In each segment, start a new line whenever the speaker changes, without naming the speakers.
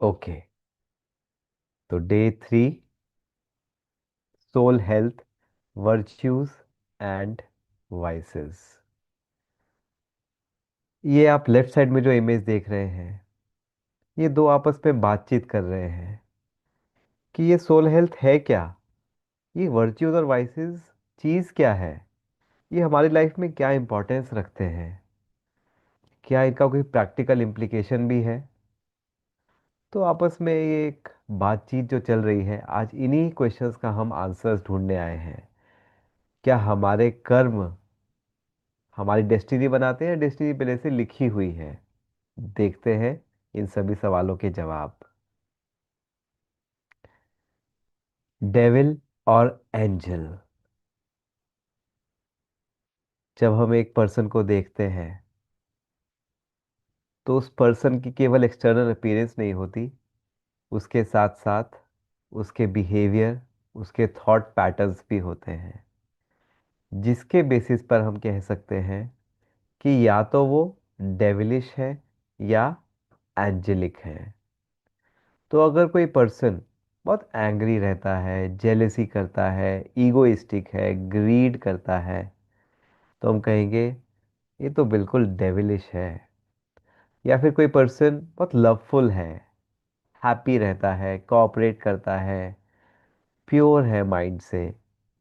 Okay. तो day 3, soul health, virtues and vices. ये आप लेफ्ट साइड में जो इमेज देख रहे हैं, ये दो आपस में बातचीत कर रहे हैं कि ये सोल हेल्थ है क्या, ये वर्च्यूज और वाइसेस चीज़ क्या है, ये हमारी लाइफ में क्या इंपॉर्टेंस रखते हैं, क्या इनका कोई प्रैक्टिकल इम्प्लीकेशन भी है। तो आपस में ये एक बातचीत जो चल रही है, आज इन्हीं क्वेश्चंस का हम आंसर्स ढूंढने आए हैं। क्या हमारे कर्म हमारी डेस्टिनी बनाते हैं, डेस्टिनी पहले से लिखी हुई है? देखते हैं इन सभी सवालों के जवाब। डेविल और एंजल। जब हम एक पर्सन को देखते हैं तो उस पर्सन की केवल एक्सटर्नल अपीयरेंस नहीं होती, उसके साथ साथ उसके बिहेवियर, उसके थॉट पैटर्न्स भी होते हैं, जिसके बेसिस पर हम कह सकते हैं कि या तो वो डेविलिश है या एंजेलिक है। तो अगर कोई पर्सन बहुत एंग्री रहता है, जेलेसी करता है, ईगोइस्टिक है, ग्रीड करता है, तो हम कहेंगे ये तो बिल्कुल डेविलिश है। या फिर कोई पर्सन बहुत लवफुल है, हैप्पी रहता है, कोऑपरेट करता है, प्योर है माइंड से,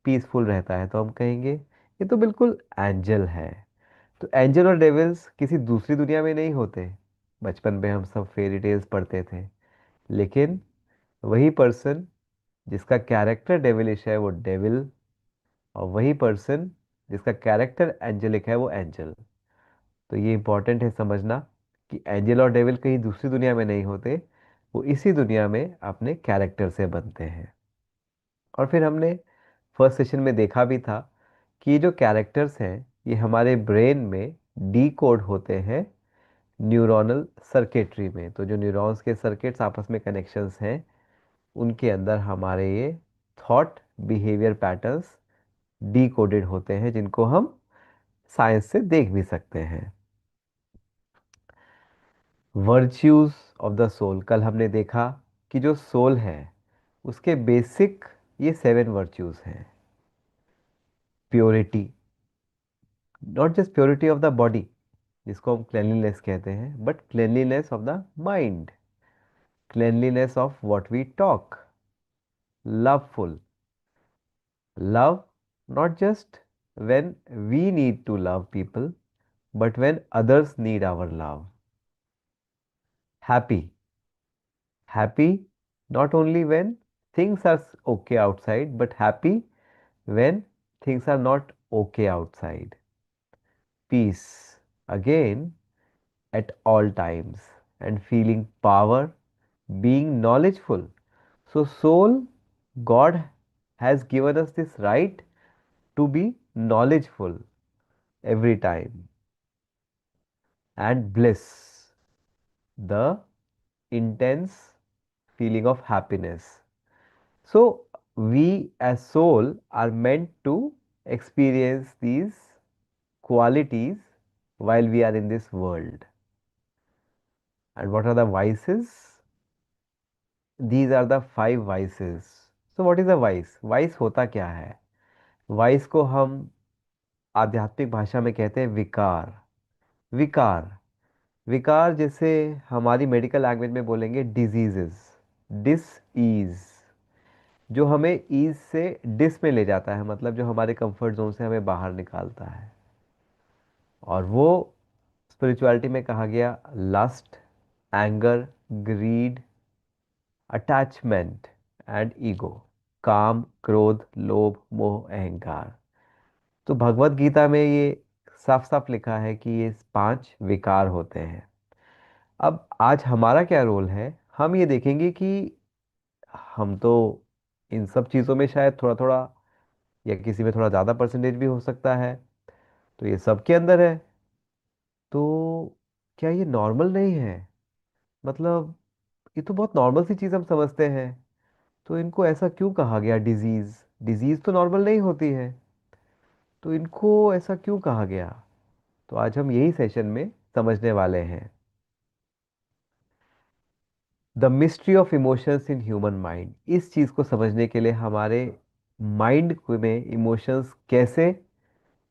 पीसफुल रहता है, तो हम कहेंगे ये तो बिल्कुल एंजल है। तो एंजल और डेविल्स किसी दूसरी दुनिया में नहीं होते। बचपन में हम सब फेरी टेल्स पढ़ते थे, लेकिन वही पर्सन जिसका कैरेक्टर डेविलिश है वो डेविल, और वही पर्सन जिसका कैरेक्टर एंजेलिक है वो एंजल। तो ये इंपॉर्टेंट है समझना कि एंजल और डेविल कहीं दूसरी दुनिया में नहीं होते, वो इसी दुनिया में अपने कैरेक्टर से बनते हैं। और फिर हमने फर्स्ट सेशन में देखा भी था कि ये जो कैरेक्टर्स हैं ये हमारे ब्रेन में डी कोड होते हैं न्यूरोनल सर्किटरी में। तो जो न्यूरॉन्स के सर्किट्स आपस में कनेक्शंस हैं, उनके अंदर हमारे ये thought behaviour patterns D coded होते हैं, जिनको हम साइंस से देख भी सकते हैं। वर्च्यूज ऑफ द सोल, कल हमने देखा कि जो सोल है उसके बेसिक ये 7 वर्च्यूज हैं। Purity, not just purity of the body जिसको हम क्लेanलीनेस कहते हैं, but cleanliness of the mind, cleanliness of what we talk, loveful love, not just when we need to love people, but when others need our love. Happy, happy not only when things are okay outside, but happy when things are not okay outside. Peace, again, at all times, and feeling power, being knowledgeful. So, soul, God has given us this right to be knowledgeful every time. And bliss, the intense feeling of happiness. So, we as soul are meant to experience these qualities while we are in this world. And what are the vices? These are the 5 vices. So, what is a vice? Vice होता क्या है? Vice को हम आध्यात्मिक भाषा में कहते हैं विकार। विकार, विकार जैसे हमारी मेडिकल लैंग्वेज में बोलेंगे डिजीजेस, डिस ईज, जो हमें ईज से डिस में ले जाता है, मतलब जो हमारे कंफर्ट जोन से हमें बाहर निकालता है। और वो स्पिरिचुअलिटी में कहा गया lust, anger, greed, attachment and ego, काम, क्रोध, लोभ, मोह, अहंकार। तो भगवत गीता में ये साफ साफ लिखा है कि ये 5 विकार होते हैं। अब आज हमारा क्या रोल है, हम ये देखेंगे कि हम तो इन सब चीज़ों में शायद थोड़ा थोड़ा, या किसी में थोड़ा ज़्यादा परसेंटेज भी हो सकता है, तो ये सबके अंदर है। तो क्या ये नॉर्मल नहीं है? मतलब ये तो बहुत नॉर्मल सी चीज़ हम समझते हैं, तो इनको ऐसा क्यों कहा गया डिजीज़? डिजीज़ तो नॉर्मल नहीं होती है, तो इनको ऐसा क्यों कहा गया? तो आज हम यही सेशन में समझने वाले हैं। The mystery of emotions in human mind, इस चीज को समझने के लिए हमारे माइंड में इमोशंस कैसे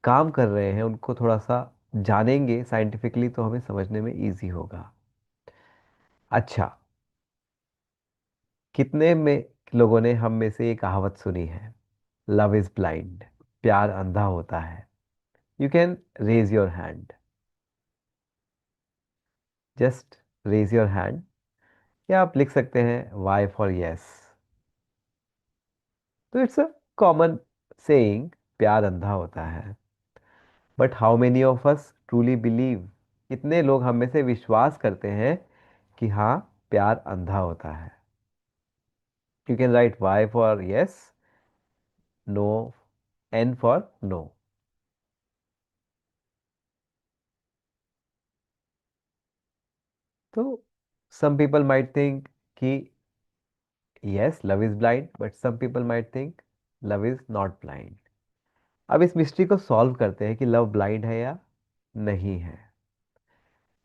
काम कर रहे हैं उनको थोड़ा सा जानेंगे साइंटिफिकली, तो हमें समझने में इजी होगा। अच्छा, कितने में लोगों ने हम में से ये कहावत सुनी है, लव इज ब्लाइंड, प्यार अंधा होता है? You can raise your hand, just raise your hand, या आप लिख सकते हैं वाई फॉर यस। तो इट्स अ कॉमन सेइंग, प्यार अंधा होता है। But how many of us truly believe, कितने लोग हम में से विश्वास करते हैं कि हाँ, प्यार अंधा होता है? You can write Y for yes, no, N for no. तो some people might think कि yes love is blind, but some people might think love is not blind। अब इस मिस्ट्री को सॉल्व करते हैं कि लव ब्लाइंड है या नहीं है।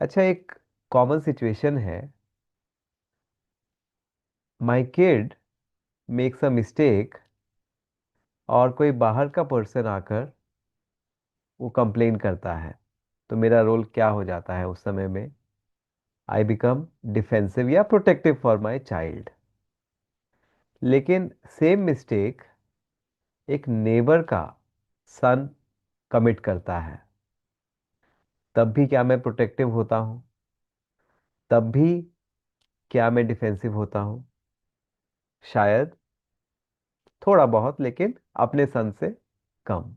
अच्छा, एक कॉमन सिचुएशन है, my kid makes a mistake, और कोई बाहर का पर्सन आकर वो कंप्लेन करता है, तो मेरा रोल क्या हो जाता है उस समय में? आई बिकम डिफेंसिव या प्रोटेक्टिव फॉर माई चाइल्ड। लेकिन सेम मिस्टेक एक नेबर का सन कमिट करता है, तब भी क्या मैं प्रोटेक्टिव होता हूं? तब भी क्या मैं डिफेंसिव होता हूं? शायद थोड़ा बहुत, लेकिन अपने सन से कम।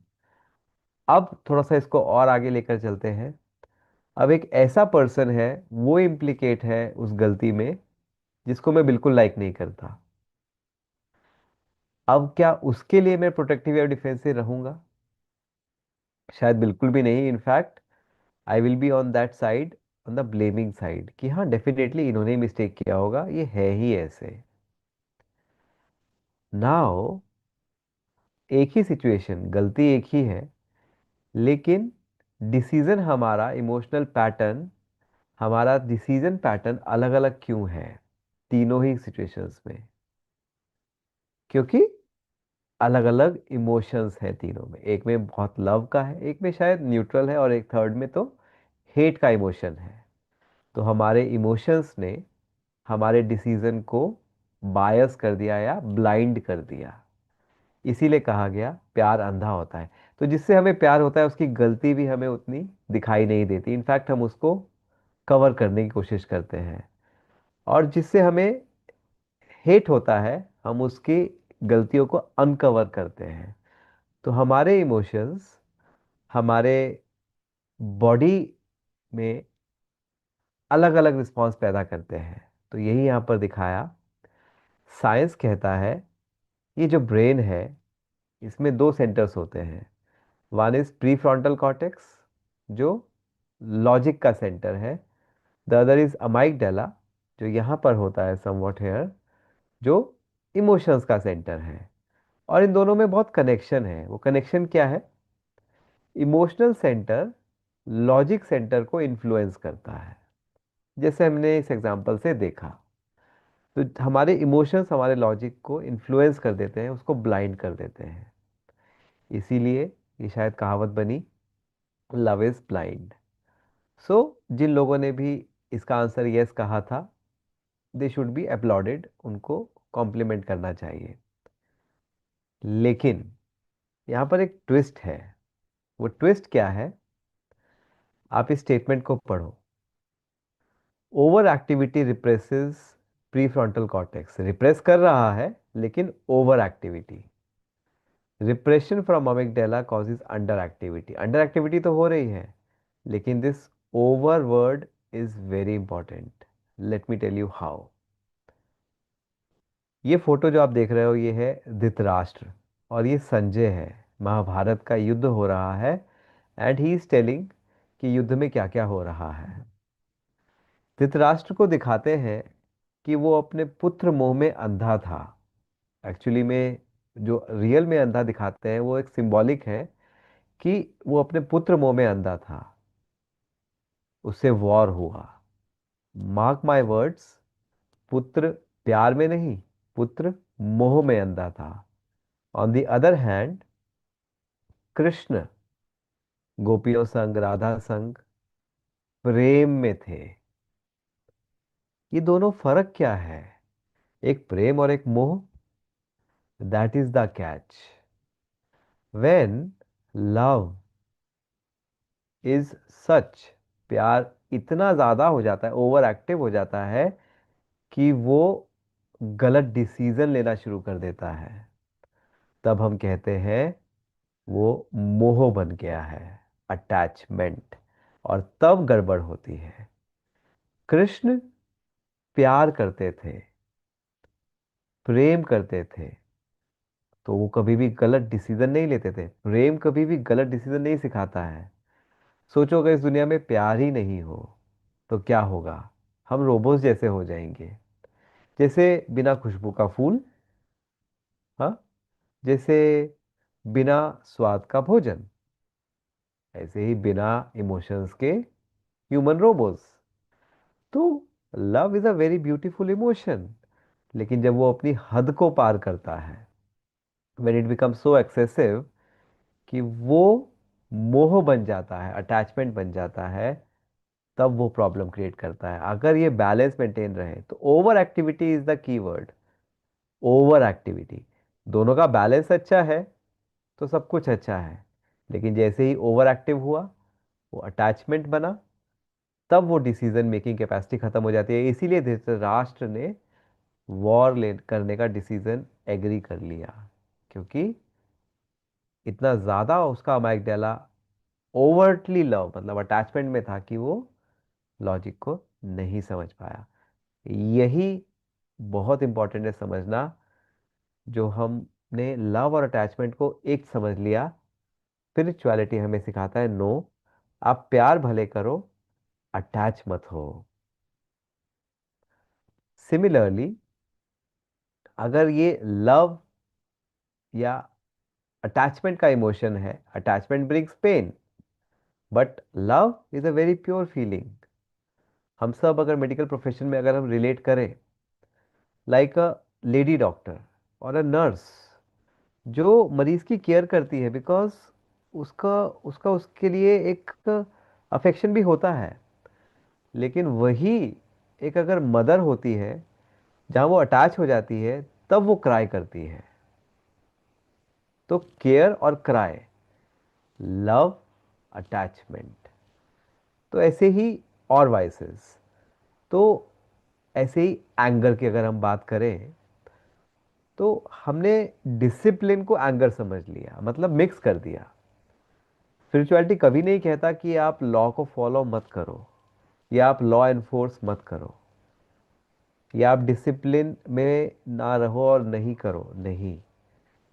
अब थोड़ा सा इसको और आगे लेकर चलते हैं। अब एक ऐसा पर्सन है, वो इम्प्लिकेट है उस गलती में जिसको मैं बिल्कुल लाइक नहीं करता। अब क्या उसके लिए मैं प्रोटेक्टिव या डिफेंसिव रहूंगा? शायद बिल्कुल भी नहीं। In fact I will be on that side, on the blaming side, कि हाँ डेफिनेटली इन्होंने मिस्टेक किया होगा, ये है ही ऐसे। नाउ एक ही सिचुएशन, गलती एक ही है, लेकिन डिसीजन हमारा, इमोशनल पैटर्न, हमारा डिसीजन पैटर्न अलग अलग क्यों है तीनों ही सिचुएशंस में? क्योंकि अलग अलग इमोशंस हैं तीनों में। एक में बहुत लव का है, एक में शायद न्यूट्रल है, और एक थर्ड में तो हेट का इमोशन है। तो हमारे इमोशंस ने हमारे डिसीजन को बायस कर दिया या ब्लाइंड कर दिया। इसीलिए कहा गया प्यार अंधा होता है। तो जिससे हमें प्यार होता है उसकी गलती भी हमें उतनी दिखाई नहीं देती, इनफैक्ट हम उसको कवर करने की कोशिश करते हैं। और जिससे हमें हेट होता है, हम उसकी गलतियों को अनकवर करते हैं। तो हमारे इमोशंस हमारे बॉडी में अलग अलग रिस्पॉन्स पैदा करते हैं। तो यही यहाँ पर दिखाया। साइंस कहता है ये जो ब्रेन है, इसमें दो सेंटर्स होते हैं। One is pre frontal cortex, जो लॉजिक का सेंटर है। द अदर इज अमाइगडाला, जो यहाँ पर होता है समवॉट हेयर, जो इमोशंस का सेंटर है। और इन दोनों में बहुत कनेक्शन है। वो कनेक्शन क्या है? इमोशनल सेंटर लॉजिक सेंटर को इन्फ्लुएंस करता है, जैसे हमने इस एग्जांपल से देखा। तो हमारे इमोशंस हमारे लॉजिक को इन्फ्लुएंस कर देते हैं, उसको ब्लाइंड कर देते हैं। इसीलिए ये शायद कहावत बनी, लव इज ब्लाइंड। सो जिन लोगों ने भी इसका आंसर यस कहा था, दे शुड बी अपलॉडेड, उनको कॉम्प्लीमेंट करना चाहिए। लेकिन यहाँ पर एक ट्विस्ट है। वो ट्विस्ट क्या है? आप इस स्टेटमेंट को पढ़ो। Over activity represses pre frontal cortex, repress कर रहा है लेकिन over activity. Repression from amygdala causes under activity. Under activity तो हो रही है, लेकिन this over word is very important. Let me tell you how. ये फोटो जो आप देख रहे हो, ये है धृतराष्ट्र, और ये संजय है। महाभारत का युद्ध हो रहा है, एंड ही इज टेलिंग कि युद्ध में क्या क्या हो रहा है। धृतराष्ट्र को दिखाते हैं कि वो अपने पुत्र मोह में अंधा था। एक्चुअली में जो रियल में अंधा दिखाते हैं वो एक सिंबॉलिक है, कि वो अपने पुत्र मोह में अंधा था। उससे वॉर हुआ। मार्क माय वर्ड्स, पुत्र प्यार में नहीं, पुत्र मोह में अंधा था। On the other hand, Krishna गोपियों संग, राधा संग प्रेम में थे। ये दोनों फर्क क्या है? एक प्रेम और एक मोह। That is the catch. When love is such, प्यार इतना ज्यादा हो जाता है, ओवर एक्टिव हो जाता है कि वो गलत डिसीजन लेना शुरू कर देता है, तब हम कहते हैं वो मोह बन गया है, अटैचमेंट। और तब गड़बड़ होती है। कृष्ण प्यार करते थे, प्रेम करते थे, तो वो कभी भी गलत डिसीजन नहीं लेते थे। प्रेम कभी भी गलत डिसीजन नहीं सिखाता है। सोचो अगर इस दुनिया में प्यार ही नहीं हो तो क्या होगा? हम रोबोट्स जैसे हो जाएंगे। जैसे बिना खुशबू का फूल, हाँ, जैसे बिना स्वाद का भोजन, ऐसे ही बिना इमोशंस के ह्यूमन रोबोट्स। तो love is a very beautiful emotion, लेकिन जब वो अपनी हद को पार करता है, when it become so excessive कि वो मोह बन जाता है, अटैचमेंट बन जाता है, तब वो प्रॉब्लम क्रिएट करता है। अगर ये बैलेंस मेंटेन रहे तो over activity is the key word. Over activity, दोनों का बैलेंस अच्छा है तो सब कुछ अच्छा है। लेकिन जैसे ही ओवर एक्टिव हुआ, वो अटैचमेंट बना, तब वो डिसीजन मेकिंग कैपेसिटी खत्म हो जाती है। इसीलिए धृतराष्ट्र ने वॉर ले करने का डिसीजन एग्री कर लिया, क्योंकि इतना ज्यादा उसका अमाइगडाला ओवर्टली लव मतलब अटैचमेंट में था कि वो लॉजिक को नहीं समझ पाया। यही बहुत इंपॉर्टेंट है समझना। जो हमने लव और अटैचमेंट को एक समझ लिया, स्पिरिचुअलिटी हमें सिखाता है नो, आप प्यार भले करो, अटैच मत हो। सिमिलरली, अगर ये लव या अटैचमेंट का इमोशन है, attachment brings pain, but love is a very pure feeling. हम सब अगर मेडिकल प्रोफेशन में अगर हम रिलेट करें, लाइक अ लेडी डॉक्टर और अ नर्स जो मरीज की केयर करती है, बिकॉज उसका उसका उसके लिए एक अफेक्शन भी होता है। लेकिन वही एक अगर मदर होती है, जहाँ वो अटैच हो जाती है, तब वो क्राई करती है। तो केयर और क्राई, लव, अटैचमेंट। तो ऐसे ही और वाइसेस। तो ऐसे ही एंगर की अगर हम बात करें, तो हमने डिसिप्लिन को एंगर समझ लिया, मतलब मिक्स कर दिया। स्पिरिचुअलिटी कभी नहीं कहता कि आप लॉ को फॉलो मत करो, या आप लॉ एनफोर्स मत करो, या आप डिसिप्लिन में ना रहो और नहीं करो, नहीं।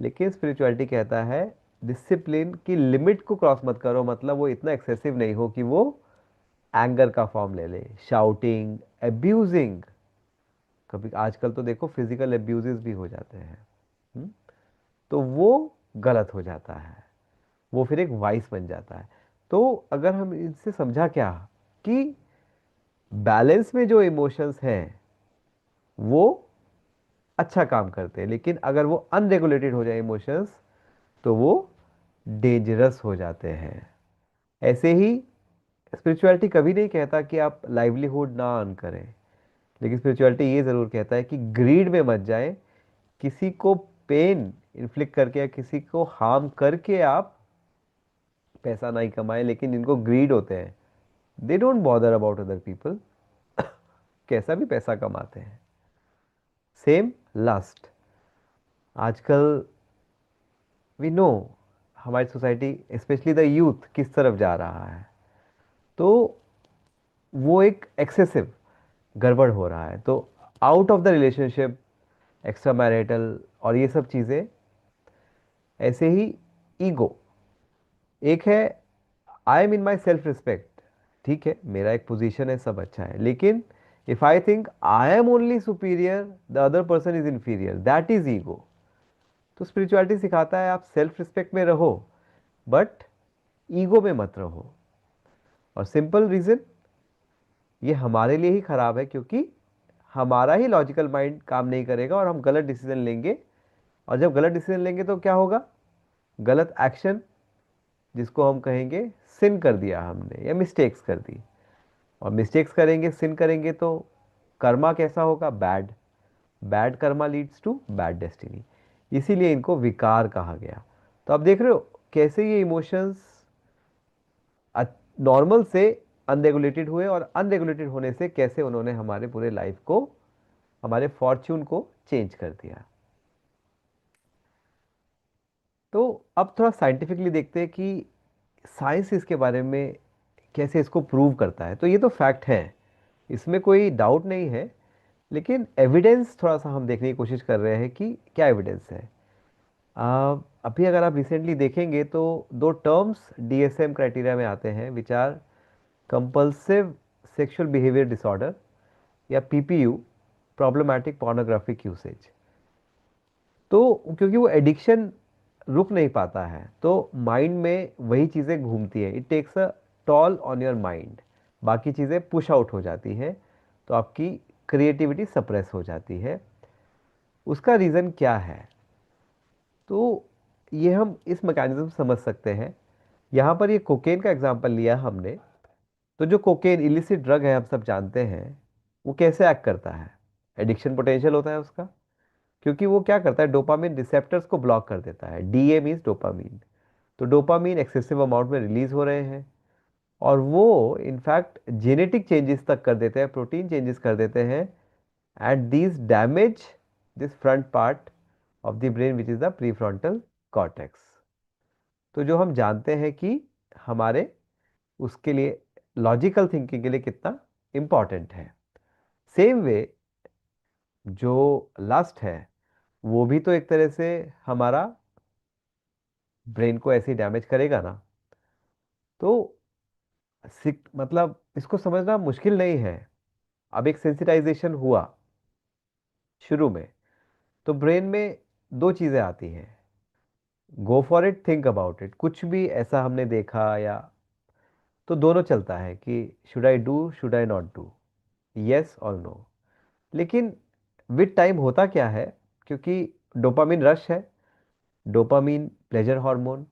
लेकिन स्पिरिचुअलिटी कहता है डिसिप्लिन की लिमिट को क्रॉस मत करो, मतलब वो इतना एक्सेसिव नहीं हो कि वो एंगर का फॉर्म ले ले, शाउटिंग, एब्यूजिंग। कभी आजकल तो देखो फिजिकल एब्यूजेस भी हो जाते हैं। हम्म? तो वो गलत हो जाता है, वो फिर एक वाइस बन जाता है। तो अगर हम इससे समझा क्या कि बैलेंस में जो इमोशंस हैं वो अच्छा काम करते हैं, लेकिन अगर वो अनरेगुलेटेड हो जाए इमोशंस, तो वो डेंजरस हो जाते हैं। ऐसे ही स्पिरिचुअलिटी कभी नहीं कहता कि आप लाइवलीहुड ना अर्न करें, लेकिन स्पिरिचुअलिटी ये जरूर कहता है कि ग्रीड में मत जाए। किसी को पेन इन्फ्लिक्ट करके या किसी को हार्म करके आप पैसा नहीं कमाए। लेकिन जिनको ग्रीड होते हैं, they don't bother about other people, कैसा भी पैसा कमाते हैं। सेम लस्ट, आजकल वी नो हमारी सोसाइटी स्पेशली द यूथ किस तरफ जा रहा है। तो वो एक एक्सेसिव गड़बड़ हो रहा है। तो out of the relationship, extra marital और ये सब चीज़ें। ऐसे ही ईगो, एक है I am in my self respect, ठीक है, मेरा एक पोजीशन है, सब अच्छा है। लेकिन if I think I am only superior, the other person is inferior, that is ego. तो स्पिरिचुअलिटी सिखाता है आप सेल्फ रिस्पेक्ट में रहो, बट ईगो में मत रहो। और सिंपल रीजन, ये हमारे लिए ही खराब है, क्योंकि हमारा ही लॉजिकल माइंड काम नहीं करेगा और हम गलत डिसीजन लेंगे। और जब गलत डिसीजन लेंगे तो क्या होगा? गलत एक्शन, जिसको हम कहेंगे सिन कर दिया हमने या मिस्टेक्स कर दी। और मिस्टेक्स करेंगे, सिन करेंगे तो कर्मा कैसा होगा? Bad. Bad karma leads to bad destiny. इसीलिए इनको विकार कहा गया। तो आप देख रहे हो कैसे ये इमोशंस नॉर्मल से अनरेगुलेटेड हुए, और अनरेगुलेटेड होने से कैसे उन्होंने हमारे पूरे लाइफ को, हमारे फॉर्च्यून को चेंज कर दिया। तो अब थोड़ा साइंटिफिकली देखते हैं कि साइंस इसके बारे में कैसे इसको प्रूव करता है। तो ये तो फैक्ट है, इसमें कोई डाउट नहीं है। लेकिन एविडेंस थोड़ा सा हम देखने की कोशिश कर रहे हैं कि क्या एविडेंस है। अभी अगर आप रिसेंटली देखेंगे तो दो टर्म्स डीएसएम क्राइटेरिया में आते हैं, which are compulsive sexual behaviour disorder या पीपीयू, प्रॉब्लमैटिक पोर्नोग्राफिक यूसेज। तो क्योंकि वो एडिक्शन रुक नहीं पाता है, तो माइंड में वही चीज़ें घूमती है, it takes a toll on your mind. बाकी चीज़ें पुश आउट हो जाती हैं, तो आपकी क्रिएटिविटी सप्रेस हो जाती है। उसका रीज़न क्या है? तो ये हम इस मैकेनिज्म से समझ सकते हैं। यहाँ पर ये कोकेन का एग्जांपल लिया हमने। तो जो कोकेन इलिसिट ड्रग है, हम सब जानते हैं वो कैसे एक्ट करता है। एडिक्शन पोटेंशियल होता है उसका, क्योंकि वो क्या करता है, डोपामिन रिसेप्टर्स को ब्लॉक कर देता है। DA means dopamine. तो डोपामिन एक्सेसिव अमाउंट में रिलीज हो रहे हैं, और वो इनफैक्ट जेनेटिक चेंजेस तक कर देते हैं, प्रोटीन चेंजेस कर देते हैं। And these damage this front part of the brain which is the prefrontal cortex. तो जो हम जानते हैं कि हमारे उसके लिए लॉजिकल थिंकिंग के लिए कितना इंपॉर्टेंट है। सेम वे जो लस्ट है, वो भी तो एक तरह से हमारा ब्रेन को ऐसे डैमेज करेगा ना। तो मतलब इसको समझना मुश्किल नहीं है। अब एक सेंसिटाइजेशन हुआ शुरू में, तो ब्रेन में दो चीजें आती हैं, go for it, think about it. कुछ भी ऐसा हमने देखा या, तो दोनों चलता है कि should I do, should I not do, yes और नो। लेकिन विद टाइम होता क्या है, क्योंकि डोपामिन रश है, डोपामिन प्लेजर हार्मोन,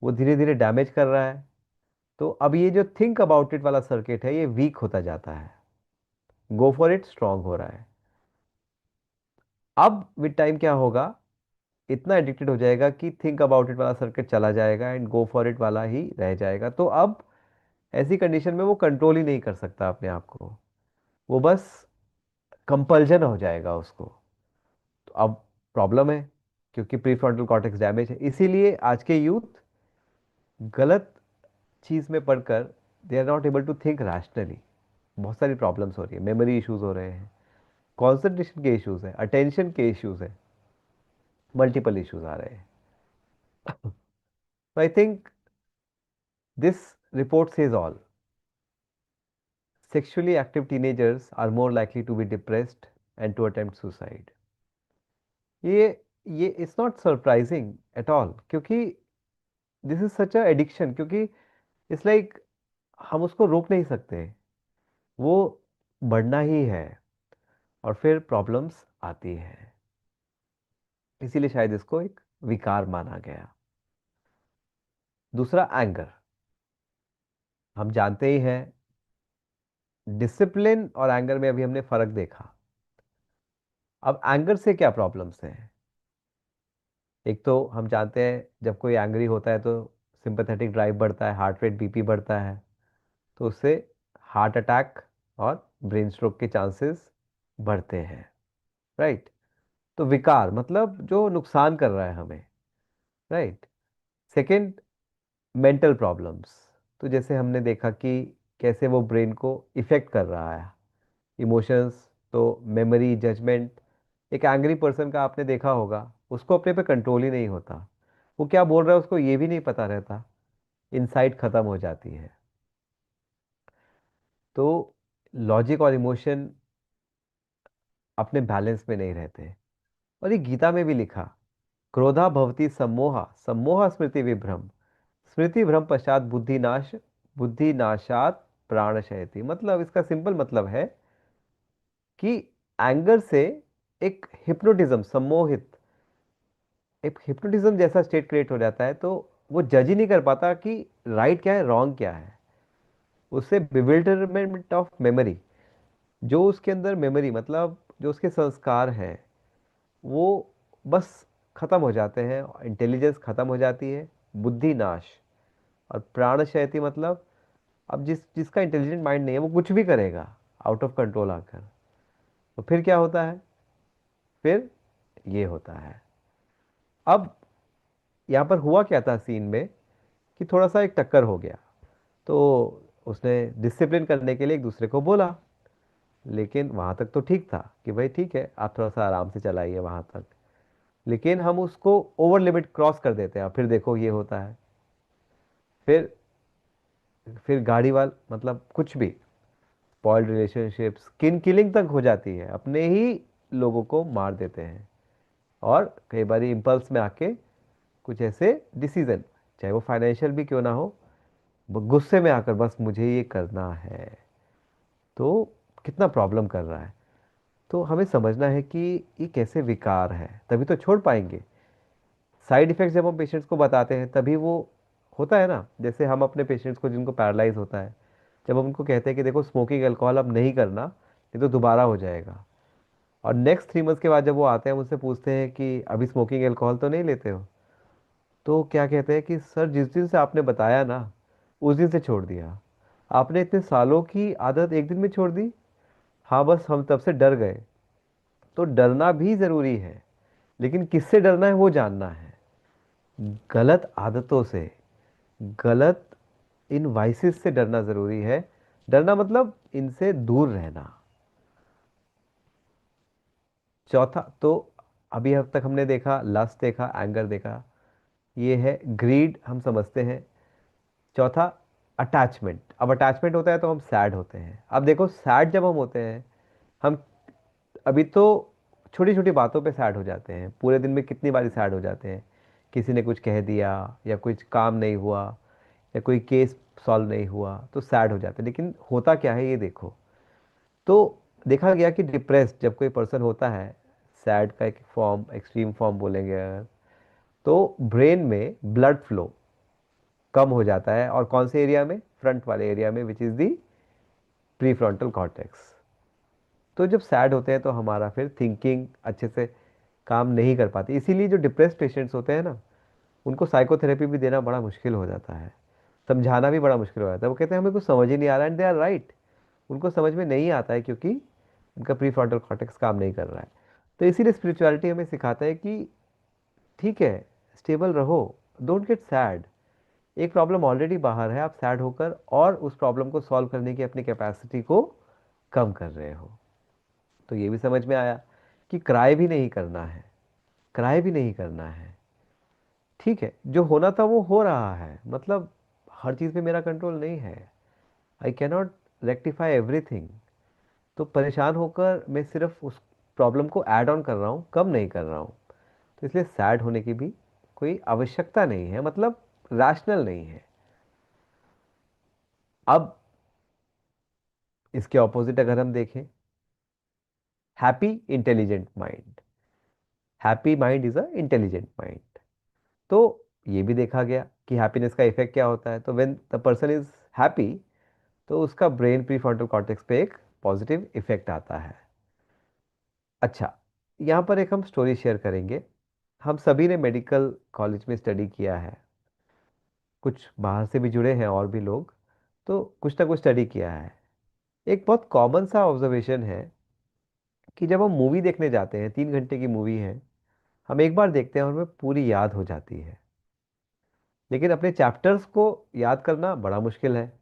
वो धीरे धीरे डैमेज कर रहा है। तो अब ये जो थिंक अबाउट इट वाला सर्किट है, ये वीक होता जाता है, गो फॉर इट स्ट्रांग हो रहा है। अब विद टाइम क्या होगा, इतना एडिक्टेड हो जाएगा कि थिंक अबाउट इट वाला सर्किट चला जाएगा एंड गो फॉर इट वाला ही रह जाएगा। तो अब ऐसी कंडीशन में वो कंट्रोल ही नहीं कर सकता अपने आप को, वो बस कंपल्जन हो जाएगा उसको। तो अब प्रॉब्लम है, क्योंकि प्रीफ्रंटल कॉर्टेक्स डैमेज है। इसीलिए आज के यूथ गलत चीज में पढ़कर they are not able to think rationally. बहुत सारी प्रॉब्लम्स हो रही है, मेमोरी इश्यूज हो रहे हैं, कॉन्सेंट्रेशन के इश्यूज है, अटेंशन के इश्यूज है, मल्टीपल इश्यूज आ रहे हैं। तो I think this report says all, sexually active teenagers are more likely to be depressed and to attempt suicide. ये ये it's not surprising at all, क्योंकि this is such a addiction. क्योंकि it's like हम उसको रोक नहीं सकते, वो बढ़ना ही है, और फिर प्रॉब्लम्स आती है। इसीलिए शायद इसको एक विकार माना गया। दूसरा, एंगर। हम जानते ही हैं, डिसिप्लिन और एंगर में अभी हमने फर्क देखा। अब एंगर से क्या प्रॉब्लम्स हैं? एक तो हम जानते हैं जब कोई एंग्री होता है तो सिंपैथेटिक ड्राइव बढ़ता है, हार्ट रेट, बीपी बढ़ता है, तो उससे हार्ट अटैक और ब्रेन स्ट्रोक के चांसेस बढ़ते हैं। राइट? तो विकार मतलब जो नुकसान कर रहा है हमें। राइट? Second, mental problems. तो जैसे हमने देखा कि कैसे वो ब्रेन को इफेक्ट कर रहा है, इमोशंस, तो मेमोरी, जजमेंट। एक एंग्री पर्सन का आपने देखा होगा, उसको अपने पे कंट्रोल ही नहीं होता, वो क्या बोल रहा है उसको ये भी नहीं पता रहता, इनसाइट खत्म हो जाती है। तो लॉजिक और इमोशन अपने बैलेंस में नहीं रहते। और ये गीता में भी लिखा, क्रोधा भवति सम्मोहा, सम्मोह स्मृति विभ्रम, स्मृति भ्रम पश्चात बुद्धि नाश, बुद्धि नाशात प्राण शयति। मतलब इसका सिंपल मतलब है कि एंगर से एक हिप्नोटिज्म, सम्मोहित, एक हिप्नोटिज्म जैसा स्टेट क्रिएट हो जाता है, तो वो जज ही नहीं कर पाता कि राइट क्या है, रॉन्ग क्या है। उससे बिविल्डरमेंट ऑफ मेमोरी, जो उसके अंदर मेमोरी मतलब जो उसके संस्कार हैं, वो बस खत्म हो जाते हैं, इंटेलिजेंस खत्म हो जाती है, बुद्धि नाश। और प्राण शयति मतलब अब जिसका इंटेलिजेंट माइंड नहीं है वो कुछ भी करेगा आउट ऑफ कंट्रोल आकर। तो फिर क्या होता है, फिर ये होता है। अब यहाँ पर हुआ क्या था सीन में, कि थोड़ा सा एक टक्कर हो गया। तो उसने डिसिप्लिन करने के लिए एक दूसरे को बोला, लेकिन वहां तक तो ठीक था कि भाई ठीक है आप थोड़ा सा आराम से चलाइए वहां तक। लेकिन हम उसको ओवर लिमिट क्रॉस कर देते हैं, फिर देखो ये होता है। फिर फिर गाड़ी वाल मतलब कुछ भी, स्पॉइल्ड रिलेशनशिप, स्किन किलिंग तक हो जाती है, अपने ही लोगों को मार देते हैं। और कई बार इम्पल्स में आके कुछ ऐसे डिसीजन, चाहे वो फाइनेंशियल भी क्यों ना हो, वो गुस्से में आकर बस मुझे ये करना है, तो कितना प्रॉब्लम कर रहा है। तो हमें समझना है कि ये कैसे विकार है, तभी तो छोड़ पाएंगे। साइड इफेक्ट्स जब हम पेशेंट्स को बताते हैं तभी वो होता है ना। जैसे हम अपने पेशेंट्स को जिनको पैरालाइज होता है, जब हम उनको कहते हैं कि देखो स्मोकिंग अल्कोहल अब नहीं करना, नहीं तो दोबारा हो जाएगा। और नेक्स्ट 3 मंथ्स के बाद जब वो आते हैं मुझसे पूछते हैं कि अभी स्मोकिंग अल्कोहल तो नहीं लेते हो, तो क्या कहते हैं कि सर जिस दिन से आपने बताया ना, उस दिन से छोड़ दिया। आपने इतने सालों की आदत एक दिन में छोड़ दी। हाँ बस हम तब से डर गए। तो डरना भी जरूरी है, लेकिन किससे डरना है वो जानना है। गलत आदतों से, गलत इन वाइसेस से डरना जरूरी है। डरना मतलब इनसे दूर रहना। चौथा तो, अभी अब तक हमने देखा लस्ट देखा, एंगर देखा, ये है ग्रीड, हम समझते हैं। चौथा अटैचमेंट। अब अटैचमेंट होता है तो हम सैड होते हैं। अब देखो सैड जब हम होते हैं, हम अभी तो छोटी छोटी बातों पे सैड हो जाते हैं, पूरे दिन में कितनी बारी सैड हो जाते हैं। किसी ने कुछ कह दिया, या कुछ काम नहीं हुआ, या कोई केस सॉल्व नहीं हुआ, तो सैड हो जाते हैं। लेकिन होता क्या है ये देखो। तो देखा गया कि डिप्रेस्ड जब कोई पर्सन होता है, सैड का एक फॉर्म, एक्सट्रीम फॉर्म बोलेंगे अगर, तो ब्रेन में ब्लड फ्लो कम हो जाता है। और कौन से एरिया में, फ्रंट वाले एरिया में, which is the pre frontal cortex. तो जब सैड होते हैं तो हमारा फिर थिंकिंग अच्छे से काम नहीं कर पाती। इसीलिए जो डिप्रेस्ड पेशेंट्स होते हैं ना, उनको साइकोथेरेपी भी देना बड़ा मुश्किल हो जाता है, समझाना भी बड़ा मुश्किल हो जाता है। वो कहते हैं हमें कुछ समझ ही नहीं आ रहा, एंड दे आर राइट। उनको समझ में नहीं आता है क्योंकि उनका प्री फ्रंटल कॉर्टेक्स काम नहीं कर रहा है। तो इसीलिए स्पिरिचुअलिटी हमें सिखाता है कि ठीक है, स्टेबल रहो, डोंट गेट सैड। एक प्रॉब्लम ऑलरेडी बाहर है, आप सैड होकर और उस प्रॉब्लम को सॉल्व करने की अपनी कैपेसिटी को कम कर रहे हो। तो ये भी समझ में आया कि क्राई भी नहीं करना है, क्राई भी नहीं करना है। ठीक है, जो होना था वो हो रहा है, मतलब हर चीज़ पे मेरा कंट्रोल नहीं है। I cannot rectify everything. तो परेशान होकर मैं सिर्फ उस प्रॉब्लम को ऐड ऑन कर रहा हूँ, कम नहीं कर रहा हूँ। तो इसलिए सैड होने की भी कोई आवश्यकता नहीं है, मतलब रैशनल नहीं है। अब इसके ऑपोजिट अगर हम देखें, happy intelligent mind. Happy mind is a intelligent mind. तो ये भी देखा गया कि हैप्पीनेस का इफेक्ट क्या होता है। तो when the person is happy, तो उसका ब्रेन प्री फ्रंटल कॉर्टेक्स पे एक पॉजिटिव इफेक्ट आता है। अच्छा, यहाँ पर एक हम स्टोरी शेयर करेंगे। हम सभी ने मेडिकल कॉलेज में स्टडी किया है, कुछ बाहर से भी जुड़े हैं और भी लोग, तो कुछ ना कुछ स्टडी किया है। एक बहुत कॉमन सा ऑब्जर्वेशन है कि जब हम मूवी देखने जाते हैं, 3 घंटे की मूवी है, हम एक बार देखते हैं और हमें पूरी याद हो जाती है। लेकिन अपने चैप्टर्स को याद करना बड़ा मुश्किल है,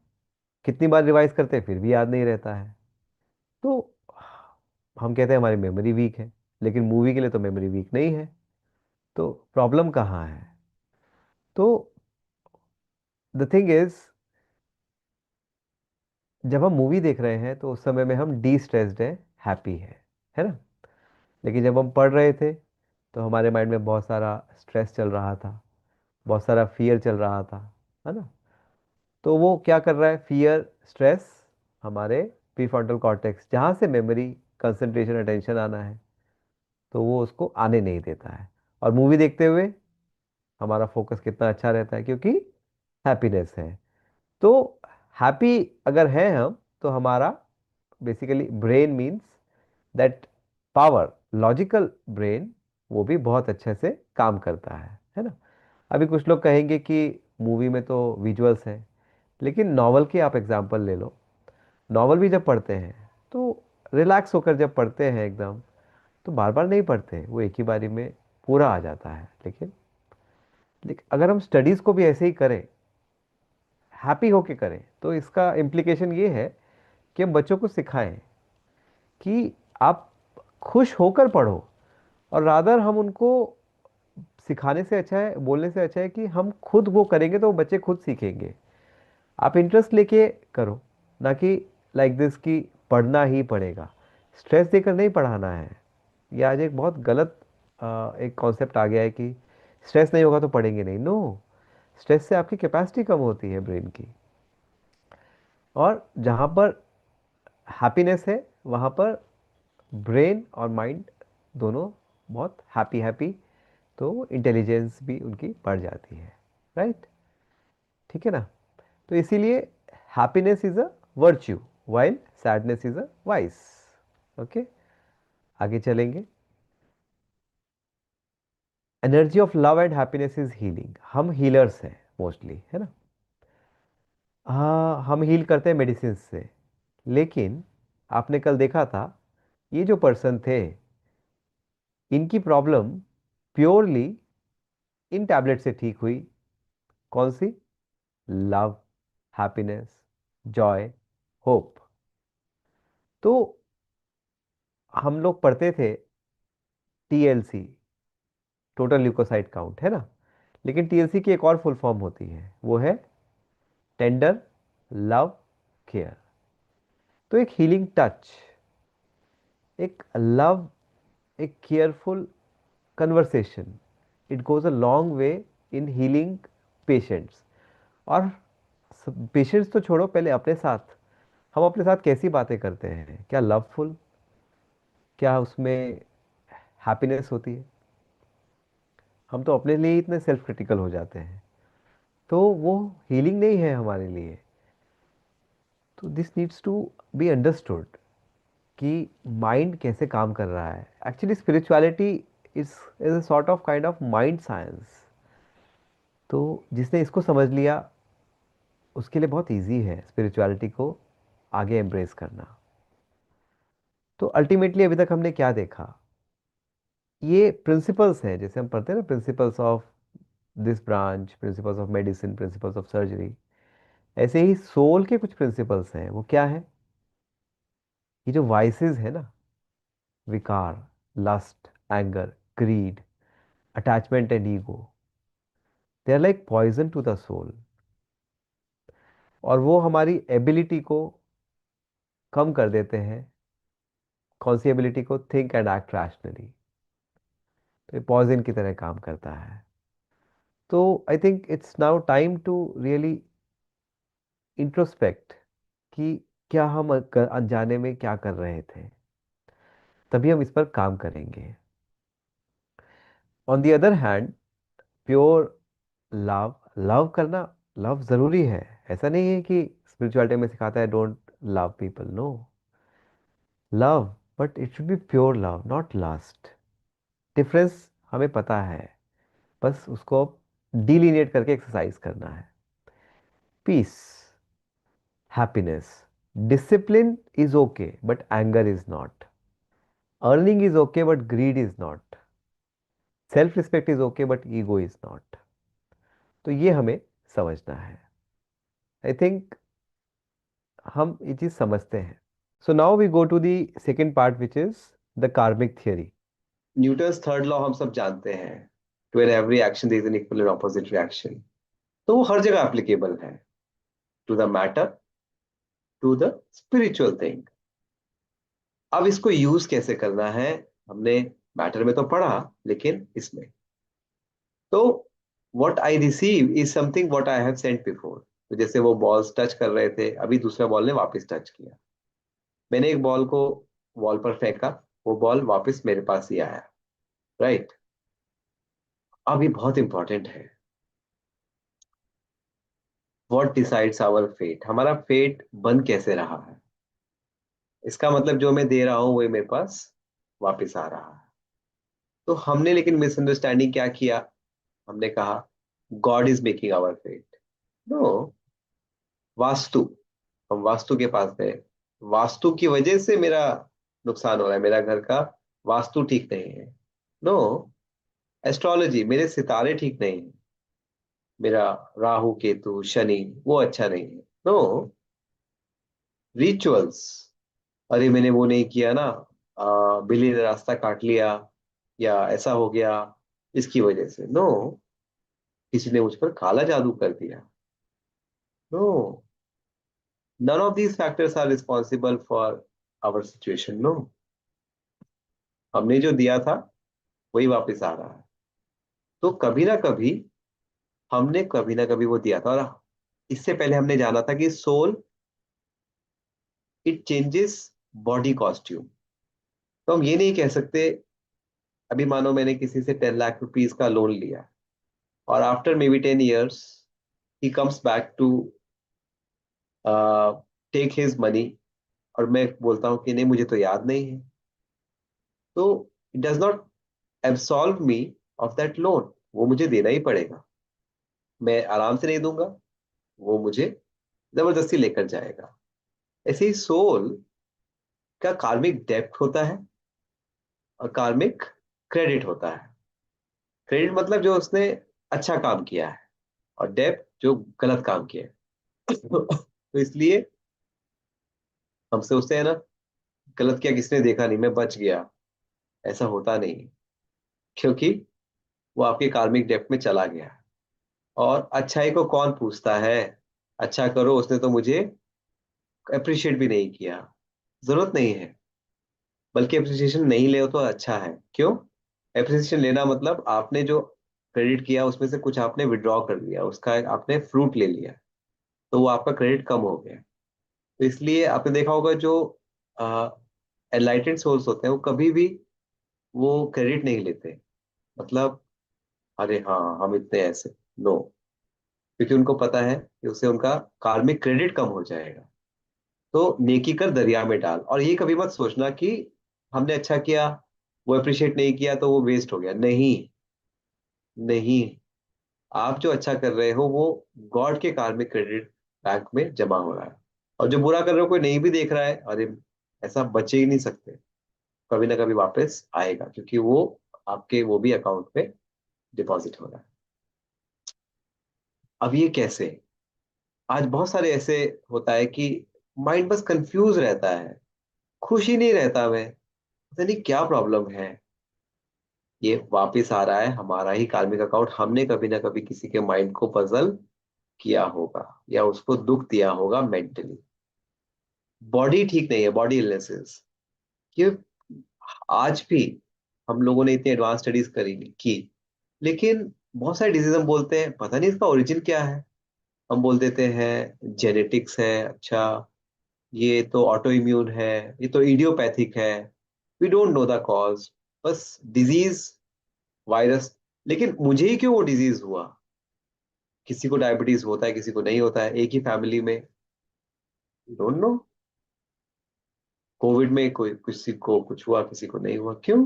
कितनी बार रिवाइज करते हैं फिर भी याद नहीं रहता है। तो हम कहते हैं हमारी मेमोरी वीक है, लेकिन मूवी के लिए तो मेमोरी वीक नहीं है। तो प्रॉब्लम कहाँ है? तो द थिंग इज, जब हम मूवी देख रहे हैं तो उस समय में हम डी स्ट्रेस्ड है, हैप्पी है ना। लेकिन जब हम पढ़ रहे थे तो हमारे माइंड में बहुत सारा स्ट्रेस चल रहा था, बहुत सारा फियर चल रहा था, है ना। तो वो क्या कर रहा है, फियर, स्ट्रेस, हमारे प्रीफ्रंटल कॉर्टेक्स जहाँ से मेमोरी कंसंट्रेशन, अटेंशन आना है, तो वो उसको आने नहीं देता है। और मूवी देखते हुए हमारा फोकस कितना अच्छा रहता है, क्योंकि हैप्पीनेस है। तो हैप्पी अगर है हम, तो हमारा basically brain means that power, logical brain, वो भी बहुत अच्छे से काम करता है ना। अभी कुछ लोग कहेंगे कि मूवी में तो विजुअल्स हैं, लेकिन नॉवल की आप एग्जांपल ले लो। नॉवल भी जब पढ़ते हैं तो रिलैक्स होकर जब पढ़ते हैं एकदम, तो बार बार नहीं पढ़ते, वो एक ही बारी में पूरा आ जाता है। लेकिन अगर हम स्टडीज को भी ऐसे ही करें, हैप्पी होके करें, तो इसका इम्प्लीकेशन ये है कि हम बच्चों को सिखाएं कि आप खुश होकर पढ़ो। और रादर हम उनको सिखाने से अच्छा है, बोलने से अच्छा है कि हम खुद वो करेंगे तो वो बच्चे खुद सीखेंगे। आप इंटरेस्ट लेके करो, ना कि लाइक दिस कि पढ़ना ही पड़ेगा, स्ट्रेस देकर नहीं पढ़ाना है। ये आज एक बहुत गलत एक कॉन्सेप्ट आ गया है कि स्ट्रेस नहीं होगा तो पढ़ेंगे नहीं। नो, स्ट्रेस से आपकी कैपेसिटी कम होती है ब्रेन की। और जहाँ पर हैप्पीनेस है, वहाँ पर ब्रेन और माइंड दोनों बहुत हैप्पी हैप्पी, तो इंटेलिजेंस भी उनकी बढ़ जाती है। राइट? ठीक है ना। तो इसीलिए happiness is a virtue, while sadness is a vice. Okay, आगे चलेंगे। Energy of love and happiness is healing. हम हीलर्स हैं मोस्टली, है ना। हाँ, हम हील करते हैं मेडिसिन से, लेकिन आपने कल देखा था, ये जो पर्सन थे, इनकी प्रॉब्लम प्योरली इन टैबलेट से ठीक हुई। कौन सी? Love, happiness, joy, hope. तो हम लोग पढ़ते थे टीएलसी, टोटल ल्यूकोसाइट काउंट, है ना। लेकिन टीएलसी की एक और फुल फॉर्म होती है, वो है टेंडर लव केयर। तो एक हीलिंग टच, एक लव, एक careful conversation, it goes a long way in healing patients. और पेशेंट्स तो छोड़ो, पहले अपने साथ, हम अपने साथ कैसी बातें करते हैं, क्या लवफुल, क्या उसमें हैप्पीनेस होती है? हम तो अपने लिए ही इतने सेल्फ क्रिटिकल हो जाते हैं, तो वो हीलिंग नहीं है हमारे लिए। तो this needs to be understood कि माइंड कैसे काम कर रहा है। Actually spirituality is is a sort of kind of mind science. तो जिसने इसको समझ लिया, उसके लिए बहुत इजी है स्पिरिचुअलिटी को आगे एम्ब्रेस करना। तो अल्टीमेटली अभी तक हमने क्या देखा? ये प्रिंसिपल्स हैं, जैसे हम पढ़ते हैं ना, principles of this branch, principles of medicine, principles of surgery. ऐसे ही सोल के कुछ प्रिंसिपल्स हैं, वो क्या है? ये जो वाइसेस है ना, विकार, lust, anger, greed, attachment and ego, they are like poison to the soul. और वो हमारी एबिलिटी को कम कर देते हैं। कौन सी एबिलिटी को? Think and act rationally. तो ये पॉइजन की तरह काम करता है। तो I think it's now time to really introspect कि क्या हम अनजाने में क्या कर रहे थे, तभी हम इस पर काम करेंगे। On the other hand, pure love, love करना, लव जरूरी है। ऐसा नहीं है कि स्पिरिचुअलिटी में सिखाता है don't love people, no, love, but it should be pure love, not lust. Difference हमें पता है, बस उसको डिलीनिएट करके एक्सरसाइज करना है। Peace, happiness, discipline is okay but anger is not, earning is okay but greed is not, self respect is okay but ego is not. तो ये हमें समझना है। आई थिंक हम ये चीज समझते हैं। So now we go to the second part which is the karmic theory. Newton's third law हम सब जानते हैं, to an every action there is an equal and opposite reaction. तो वो हर जगह एप्लीकेबल है, to the matter, to the spiritual thing. अब इसको यूज कैसे करना है, हमने मैटर में तो पढ़ा, लेकिन इसमें तो what I receive is something what I have sent before. तो जैसे वो बॉल्स टच कर रहे थे, अभी दूसरा बॉल ने वापस टच किया। मैंने एक बॉल को
वॉल पर फेंका, वो बॉल वापस मेरे पास ही आया, राइट। अब ये बहुत इंपॉर्टेंट है, व्हाट डिसाइड्स आवर फेट, हमारा फेट बन कैसे रहा है। इसका मतलब जो मैं दे रहा हूं वही मेरे पास वापस आ रहा है। तो हमने लेकिन मिसअंडरस्टैंडिंग क्या किया, हमने कहा God is making our fate. No, vastu, हम वास्तु के पास गए, वास्तु की वजह से मेरा नुकसान हो रहा है, मेरा घर का वास्तु ठीक नहीं है। नो, एस्ट्रोलॉजी, मेरे सितारे ठीक नहीं है, मेरा राहु केतु शनि वो अच्छा नहीं है। नो, रिचुअल्स, अरे मैंने वो नहीं किया ना, बिल्ली ने रास्ता काट लिया, या ऐसा हो गया इसकी वजह से। नो, किसी ने मुझ पर काला जादू कर दिया। No, none of these factors are responsible for our situation. No, हमने जो दिया था वही वापस आ रहा है। तो कभी ना कभी हमने कभी ना कभी वो दिया था, और इससे पहले हमने जाना था कि soul it changes body costume. तो हम ये नहीं कह सकते, अभी मानो मैंने किसी से 10 लाख रुपीज का लोन लिया, और after maybe 10 years he comes back to take his money, और मैं बोलता हूँ कि नहीं मुझे तो याद नहीं है, तो it does not absolve me of that loan, वो मुझे देना ही पड़ेगा। मैं आराम से नहीं दूंगा, वो मुझे जबरदस्ती लेकर जाएगा। ऐसे ही सोल का कार्मिक डेब्ट होता है और कार्मिक क्रेडिट होता है। क्रेडिट मतलब जो उसने अच्छा काम किया है, और डेब्ट जो गलत काम किया है। तो इसलिए हम सोचते हैं ना, गलत किया किसने देखा नहीं मैं बच गया, ऐसा होता नहीं है, क्योंकि वो आपके कार्मिक डेब्ट में चला गया। और अच्छाई को कौन पूछता है, अच्छा करो, उसने तो मुझे अप्रिशिएट भी नहीं किया, जरूरत नहीं है। बल्कि अप्रिसिएशन नहीं ले तो अच्छा है। क्यों? अप्रिसिएशन लेना मतलब आपने जो क्रेडिट किया उसमें से कुछ आपने विड्रॉ कर लिया, उसका आपने फ्रूट ले लिया, तो वो आपका क्रेडिट कम हो गया। तो इसलिए आपने देखा होगा जो एनलाइटेंड सोल्स होते हैं वो कभी भी वो क्रेडिट नहीं लेते, मतलब अरे हाँ हम इतने ऐसे, नो, क्योंकि उनको पता है कि उससे उनका कार्मिक क्रेडिट कम हो जाएगा। तो नेकी कर दरिया में डाल, और ये कभी मत सोचना कि हमने अच्छा किया, वो अप्रिशिएट नहीं किया तो वो वेस्ट हो गया। नहीं, नहीं, आप जो अच्छा कर रहे हो वो गॉड के कार्मिक क्रेडिट बैंक में जमा हो रहा है, और जो बुरा कर रहे हो कोई नहीं भी देख रहा है, अरे ऐसा बचे ही नहीं सकते, कभी ना कभी वापस आएगा, क्योंकि वो आपके वो भी अकाउंट में डिपॉजिट हो रहा है। अब ये कैसे, आज बहुत सारे ऐसे होता है कि माइंड बस कंफ्यूज रहता है, खुश ही नहीं रहता, मैं पता नहीं क्या प्रॉब्लम है। ये वापिस आ रहा है हमारा ही कार्मिक अकाउंट, हमने कभी ना कभी किसी के माइंड को पजल किया होगा, या उसको दुख दिया होगा मेंटली। बॉडी ठीक नहीं है, बॉडी इलनेसेस, ये आज भी हम लोगों ने इतनी एडवांस स्टडीज करी की, लेकिन बहुत सारे डिजीज हम बोलते हैं पता नहीं इसका ओरिजिन क्या है। हम बोल देते हैं जेनेटिक्स है, अच्छा ये तो ऑटो इम्यून है, ये तो इडियोपैथिक है, we don't know the cause, बस डिजीज, वायरस। लेकिन मुझे ही क्यों वो डिजीज हुआ, किसी को डायबिटीज होता है किसी को नहीं होता है, एक ही फैमिली में, डोंट नो। कोविड में कोई किसी को कुछ हुआ किसी को नहीं हुआ, क्यों?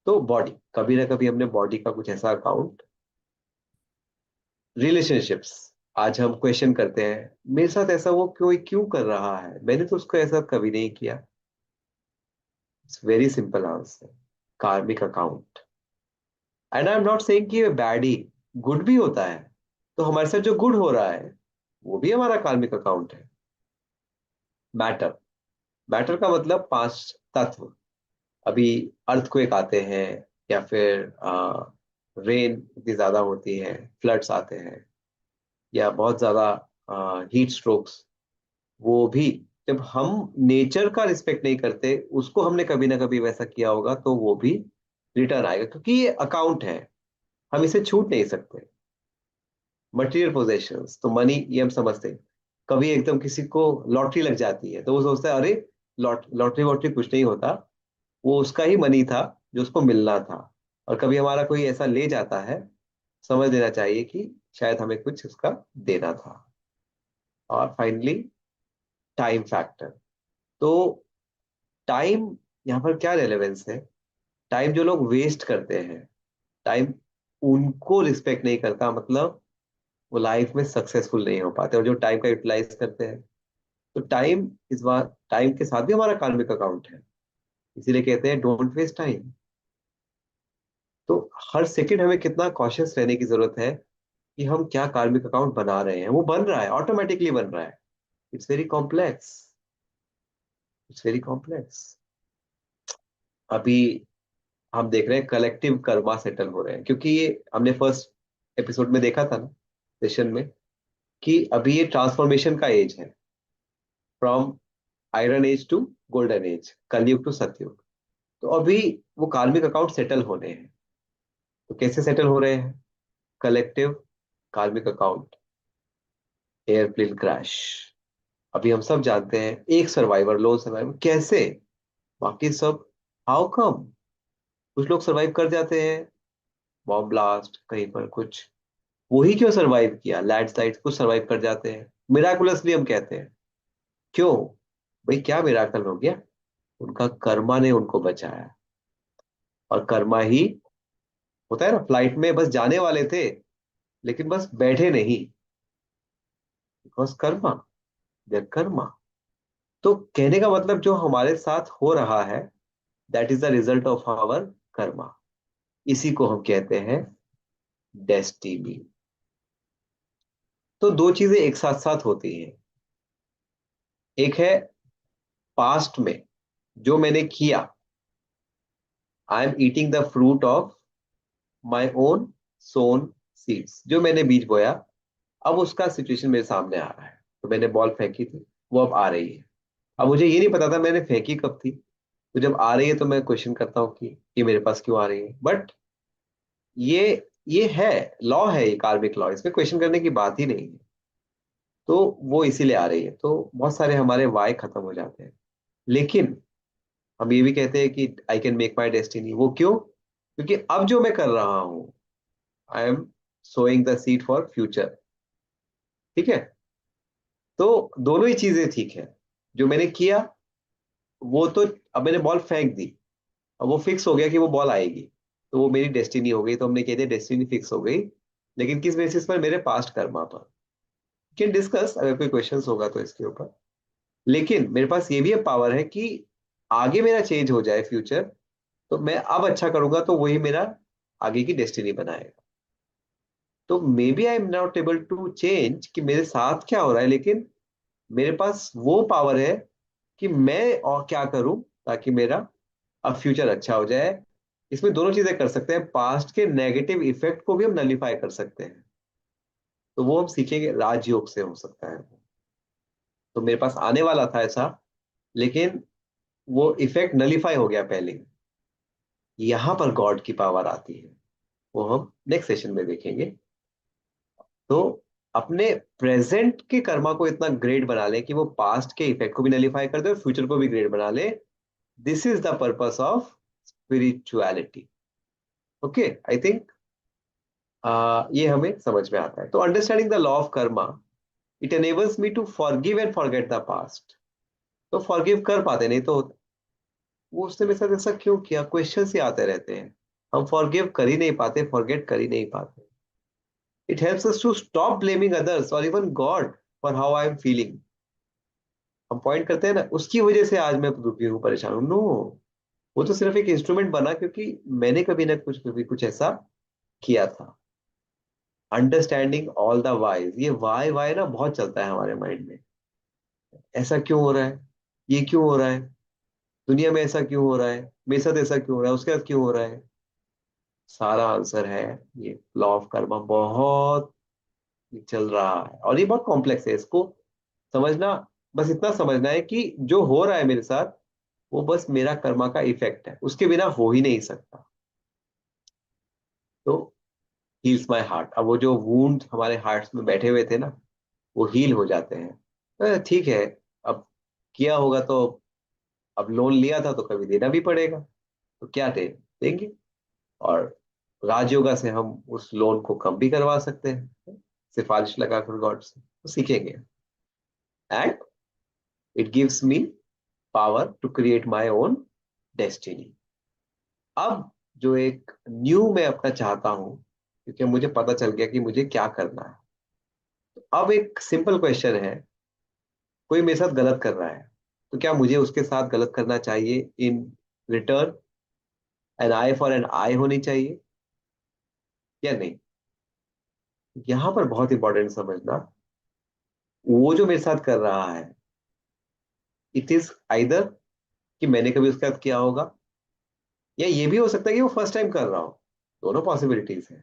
तो बॉडी, कभी ना कभी हमने बॉडी का कुछ ऐसा अकाउंट, रिलेशनशिप्स, आज हम क्वेश्चन करते हैं मेरे साथ ऐसा वो क्यों क्यों कर रहा है, मैंने तो उसको ऐसा कभी नहीं किया। इट्स वेरी सिंपल आंसर, कार्मिक account. And I am not saying कि ये बैड ही, गुड भी होता है, तो हमारे साथ जो गुड हो रहा है वो भी हमारा कार्मिक अकाउंट है। मैटर, मैटर का मतलब 5 तत्व। अभी अर्थक्वेक आते हैं, या फिर रेन इतनी ज्यादा होती है, फ्लड्स आते हैं, या बहुत ज्यादा हीट स्ट्रोक्स, वो भी जब हम नेचर का रिस्पेक्ट नहीं करते, उसको हमने कभी ना कभी वैसा किया होगा, तो वो भी रिटर्न आएगा, क्योंकि ये अकाउंट है, हम इसे छूट नहीं सकते। मटेरियल पोजेशंस तो मनी, ये हम समझते हैं। कभी एकदम किसी को लॉटरी लग जाती है तो वो सोचता है अरे लॉटरी वॉटरी कुछ नहीं होता, वो उसका ही मनी था जो उसको मिलना था। और कभी हमारा कोई ऐसा ले जाता है, समझ लेना चाहिए कि शायद हमें कुछ उसका देना था। और फाइनली टाइम फैक्टर। तो टाइम यहाँ पर क्या रेलेवेंस है? टाइम जो लोग वेस्ट करते हैं, टाइम उनको रिस्पेक्ट नहीं करता, मतलब वो लाइफ में सक्सेसफुल नहीं हो पाते। और जो टाइम का यूटिलाइज करते हैं, तो टाइम इस बार टाइम के साथ भी हमारा कार्मिक अकाउंट है। इसीलिए कहते हैं डोंट वेस्ट टाइम। तो हर सेकंड हमें कितना कॉशियस रहने की जरूरत है कि हम क्या कार्मिक अकाउंट बना रहे हैं। वो बन रहा है, ऑटोमेटिकली बन रहा है। It's very complex, it's very complex. अभी हम देख रहे हैं कलेक्टिव कर्मा सेटल हो रहे हैं, क्योंकि ये हमने फर्स्ट एपिसोड में देखा था ना, सेशन में, कि अभी ये ट्रांसफॉर्मेशन का एज है, from iron age to golden age, Kalyug to Satyug. तो अभी वो कार्मिक अकाउंट सेटल होने हैं। तो कैसे सेटल हो रहे हैं? कलेक्टिव कार्मिक अकाउंट, एयरप्लेन क्रैश। अभी हम सब जानते हैं, एक सर्वाइवर, लोन सर्वाइवर कैसे, बाकी सब हाउ कम। कुछ लोग सरवाइव कर जाते हैं, बॉम्ब ब्लास्ट कहीं पर कुछ, वही क्यों सरवाइव किया, लैंडस्लाइड, कुछ सरवाइव कर जाते हैं मिराकुलसली, हम कहते हैं। क्यों? भाई क्या मिराकल हो गया? उनका कर्मा ने उनको बचाया। और कर्मा ही होता है ना, फ्लाइट में बस जाने वाले थे, लेकिन बस बैठे नहीं, बिकॉज कर्मा, देयर कर्मा। तो कहने का मतलब जो हमारे साथ हो रहा है, that is the result of our karma. इसी को हम कहते हैं डेस्टिनी। तो दो चीजें एक साथ साथ होती हैं। एक है पास्ट में जो मैंने किया, I am eating the fruit of my own sown seeds. जो मैंने बीज बोया, अब उसका सिचुएशन मेरे सामने आ रहा है। तो मैंने बॉल फेंकी थी, वो अब आ रही है। अब मुझे ये नहीं पता था मैंने फेंकी कब थी। तो जब आ रही है तो मैं क्वेश्चन करता हूँ कि ये मेरे पास क्यों आ रही है। बट ये है, लॉ है, ये कार्मिक लॉ, इसमें क्वेश्चन करने की बात ही नहीं है। तो वो इसीलिए आ रही है। तो बहुत सारे हमारे वाई खत्म हो जाते हैं। लेकिन हम ये भी कहते हैं कि I can make my destiny. वो क्यों? क्योंकि अब जो मैं कर रहा हूँ, I am sowing the seed for future. ठीक है? तो दोनों ही चीजें ठीक है। जो मैंने किया वो तो, अब मैंने बॉल फेंक दी, अब वो फिक्स हो गया कि वो बॉल आएगी, तो वो मेरी डेस्टिनी हो गई। तो हमने कहते हैं डेस्टिनी फिक्स हो गई। लेकिन किस बेसिस पर? मेरे पास्ट कर्मा पर। कैन डिस्कस अगर कोई क्वेश्चंस होगा तो इसके ऊपर। लेकिन मेरे पास ये भी पावर है कि आगे मेरा चेंज हो जाए फ्यूचर, तो मैं अब अच्छा करूंगा तो वही मेरा आगे की डेस्टिनी बनाएगा। तो maybe I am not able to change कि मेरे साथ क्या हो रहा है, लेकिन मेरे पास वो पावर है कि मैं और क्या करूं ताकि मेरा अब फ्यूचर अच्छा हो जाए। इसमें दोनों चीजें कर सकते हैं, पास्ट के नेगेटिव इफेक्ट को भी हम नलीफाई कर सकते हैं। तो वो हम सीखेंगे, राजयोग से हो सकता है। तो मेरे पास आने वाला था ऐसा, लेकिन वो इफेक्ट नलीफाई हो गया पहले ही। यहाँ पर गॉड की पावर आती है, वो हम नेक्स्ट सेशन में देखेंगे। तो अपने प्रेजेंट के कर्मा को इतना ग्रेट बना ले कि वो पास्ट के इफेक्ट को भी नलीफाई कर दे और फ्यूचर को भी ग्रेट बना ले। This is the purpose of spirituality. Okay, I think ये हमें समझ में आता है। तो understanding the law of karma, it enables me to forgive and forget the past. तो फॉरगिव कर पाते, नहीं तो वो उसने मेरे साथ ऐसा क्यों किया, क्वेश्चंस ही आते रहते हैं। हम फॉरगिव कर ही नहीं पाते, फॉरगेट कर ही नहीं पाते। It helps us to stop blaming others और even God for how I am feeling. हम पॉइंट करते हैं ना, उसकी वजह से आज मैं दुखी हूँ, परेशान हूँ। नो, वो तो सिर्फ एक इंस्ट्रूमेंट बना क्योंकि मैंने कभी ना कुछ कभी कुछ ऐसा किया था। अंडरस्टैंडिंग ऑल द वाइज, ये वाई वाई ना बहुत चलता है हमारे माइंड में। ऐसा क्यों हो रहा है, ये क्यों हो रहा है, दुनिया में ऐसा क्यों हो रहा है, मेरे साथ ऐसा क्यों हो रहा है, उसके साथ क्यों हो रहा है। सारा आंसर है, ये लॉ ऑफ कर्मा बहुत चल रहा है और ये बहुत कॉम्प्लेक्स है। इसको समझना, बस इतना समझना है कि जो हो रहा है मेरे साथ, वो बस मेरा कर्मा का इफेक्ट है, उसके बिना हो ही नहीं सकता। तो हील्स माय हार्ट। अब वो जो वूंड हमारे हार्ट्स में बैठे हुए थे ना, वो हील हो जाते हैं। ठीक है, अब किया होगा तो अब लोन लिया था तो कभी देना भी पड़ेगा, तो क्या देंगे। और राजयोगा से हम उस लोन को कम भी करवा सकते हैं, सिफारिश लगाकर गॉड से, तो सीखेंगे। And it gives me power to create my own destiny. अब जो एक न्यू मैं अपना चाहता हूं, क्योंकि मुझे पता चल गया कि मुझे क्या करना है, तो अब एक सिंपल क्वेश्चन है, कोई मेरे साथ गलत कर रहा है, तो क्या मुझे उसके साथ गलत करना चाहिए? In return an eye for an eye होनी चाहिए या नहीं? यहां पर बहुत इंपॉर्टेंट समझना, वो जो मेरे साथ कर रहा है, इट इज आइदर कि मैंने कभी उसके साथ किया होगा, या ये भी हो सकता है कि वो फर्स्ट टाइम कर रहा हो। दोनों पॉसिबिलिटीज है।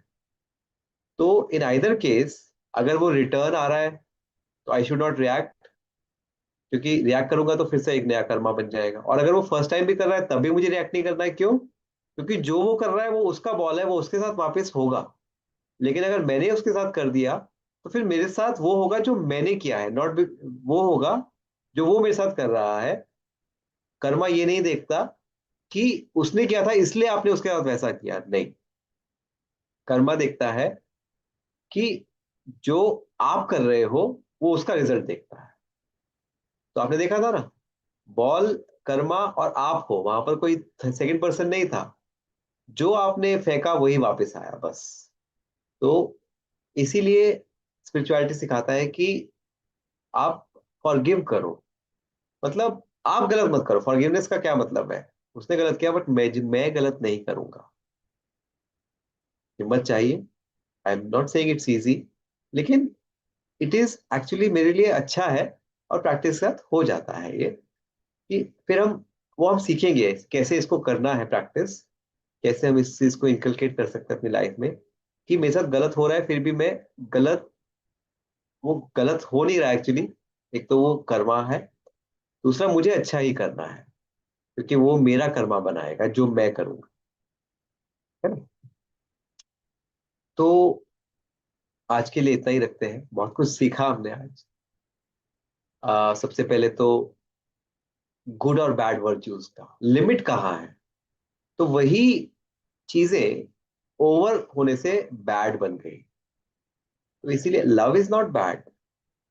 तो इन आइदर केस, अगर वो रिटर्न आ रहा है तो आई शुड नॉट रिएक्ट, क्योंकि रिएक्ट करूंगा तो फिर से एक नया कर्मा बन जाएगा। और अगर वो फर्स्ट टाइम भी कर रहा है तब भी मुझे रिएक्ट नहीं करना है। क्यों? क्योंकि जो वो कर रहा है वो उसका बॉल है, वो उसके साथ वापस होगा। लेकिन अगर मैंने उसके साथ कर दिया, तो फिर मेरे साथ वो होगा जो मैंने किया है, नॉट वो होगा जो वो मेरे साथ कर रहा है। कर्मा ये नहीं देखता कि उसने किया था इसलिए आपने उसके साथ वैसा किया, नहीं। कर्मा देखता है कि जो आप कर रहे हो वो उसका रिजल्ट देखता है। तो आपने देखा था ना, बॉल, कर्मा और आप हो, वहां पर कोई सेकंड पर्सन नहीं था। जो आपने फेंका वही वापस आया, बस। तो इसीलिए स्पिरिचुअलिटी सिखाता है कि आप फॉरगिव करो। मतलब आप गलत मत करो। फॉरगिवनेस का क्या मतलब है? उसने गलत किया बट मैं गलत नहीं करूंगा। हिम्मत चाहिए। आई am not saying it's easy, लेकिन इट इज एक्चुअली मेरे लिए अच्छा है। और प्रैक्टिस के साथ हो जाता है ये, कि फिर हम सीखेंगे कैसे इसको करना है प्रैक्टिस, कैसे हम इस चीज को इंकलकेट कर सकते हैं अपनी लाइफ में, कि मेरे साथ गलत हो रहा है फिर भी मैं गलत, वो गलत हो नहीं रहा एक्चुअली। एक तो वो कर्मा है, दूसरा मुझे अच्छा ही करना है, क्योंकि वो मेरा कर्मा बनाएगा जो मैं करूंगा, है ना। तो आज के लिए इतना ही रखते हैं, बहुत कुछ सीखा हमने आज। सबसे पहले तो गुड और बैड वर्च्यूज का लिमिट कहाँ है, तो वही चीजें ओवर होने से बैड बन गई। तो इसीलिए love is not bad,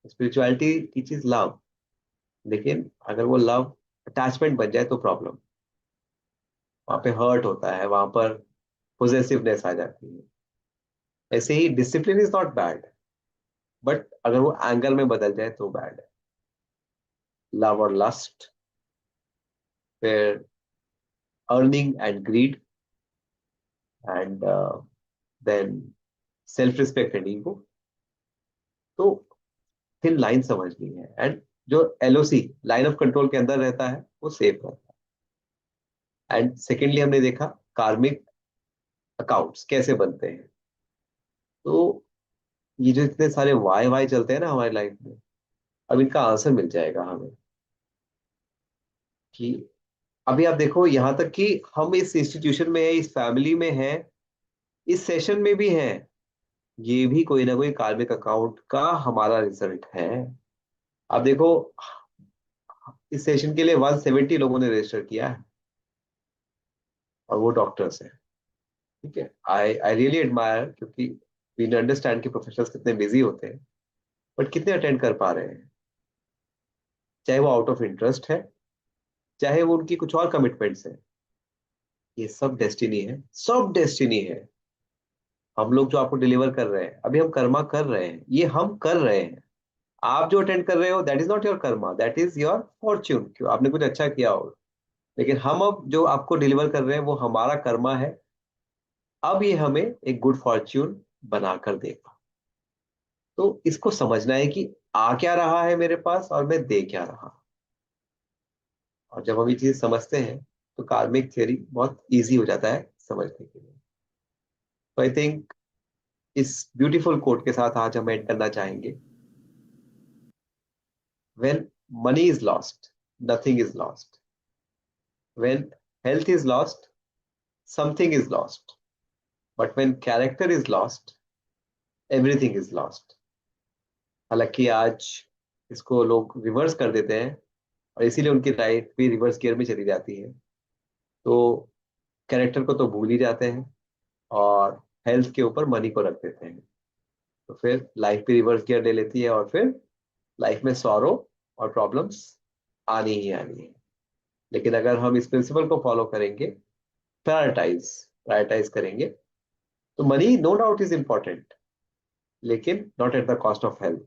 spirituality teaches love. लेकिन अगर वो लव अटैचमेंट बन जाए तो प्रॉब्लम, वहां पे हर्ट होता है, वहां पर पोजेसिवनेस आ जाती है। ऐसे ही discipline is not bad, but अगर वो एंगर में बदल जाए तो बैड है। लव और लस्ट, फिर earning and greed, and then self respect and ego. तो फिर लाइन समझनी है, एंड जो एलओसी लाइन ऑफ कंट्रोल के अंदर रहता है वो सेफ रहता है। एंड सेकेंडली हमने देखा कार्मिक अकाउंट्स कैसे बनते हैं। तो ये जो इतने सारे वाई वाई चलते हैं ना हमारी लाइफ में, अब इनका आंसर मिल जाएगा हमें। कि अभी आप देखो, यहाँ तक कि हम इस इंस्टीट्यूशन में है, इस फैमिली में है, इस सेशन में भी है, ये भी कोई ना कोई कार्मिक अकाउंट का हमारा रिजल्ट है। आप देखो, इस सेशन के लिए 170 लोगों ने रजिस्टर किया है, और वो डॉक्टर्स हैं। ठीक है, आई आई रियली एडमायर, क्योंकि वी अंडरस्टैंड कि प्रोफेशनल्स कितने बिजी होते हैं, बट कितने अटेंड कर पा रहे हैं। चाहे वो आउट ऑफ इंटरेस्ट है, चाहे वो उनकी कुछ और कमिटमेंट्स है, ये सब डेस्टिनी है, सब डेस्टिनी है। हम लोग जो आपको डिलीवर कर रहे हैं, अभी हम कर्मा कर रहे हैं, ये हम कर रहे हैं। आप जो अटेंड कर रहे हो that is not your Karma, that is your Fortune, क्यों आपने कुछ अच्छा किया होगा। लेकिन हम अब जो आपको डिलीवर कर रहे हैं वो हमारा कर्मा है। अब ये हमें एक गुड फॉर्च्यून बनाकर देगा। तो इसको समझना है कि आ क्या रहा है मेरे पास और मैं दे क्या रहा। और जब हम ये चीज समझते हैं तो कार्मिक थ्योरी बहुत इजी हो जाता है समझने के लिए। तो आई थिंक इस ब्यूटीफुल कोट के साथ आज हम एंड करना चाहेंगे। When money is lost, nothing is lost. When health is lost, something is lost. But when character is lost, everything is lost. हालांकि आज इसको लोग रिवर्स कर देते हैं और इसीलिए उनकी लाइफ भी रिवर्स गियर में चली जाती है। तो कैरेक्टर को तो भूल ही जाते हैं और हेल्थ के ऊपर मनी को रख देते हैं। तो फिर लाइफ भी रिवर्स गियर ले लेती है और फिर लाइफ में सॉरो और प्रॉब्लम्स आनी ही आनी है। लेकिन अगर हम इस प्रिंसिपल को फॉलो करेंगे, प्रायोरिटाइज प्रायोरिटाइज करेंगे, तो money no doubt is important, लेकिन not at the cost of health,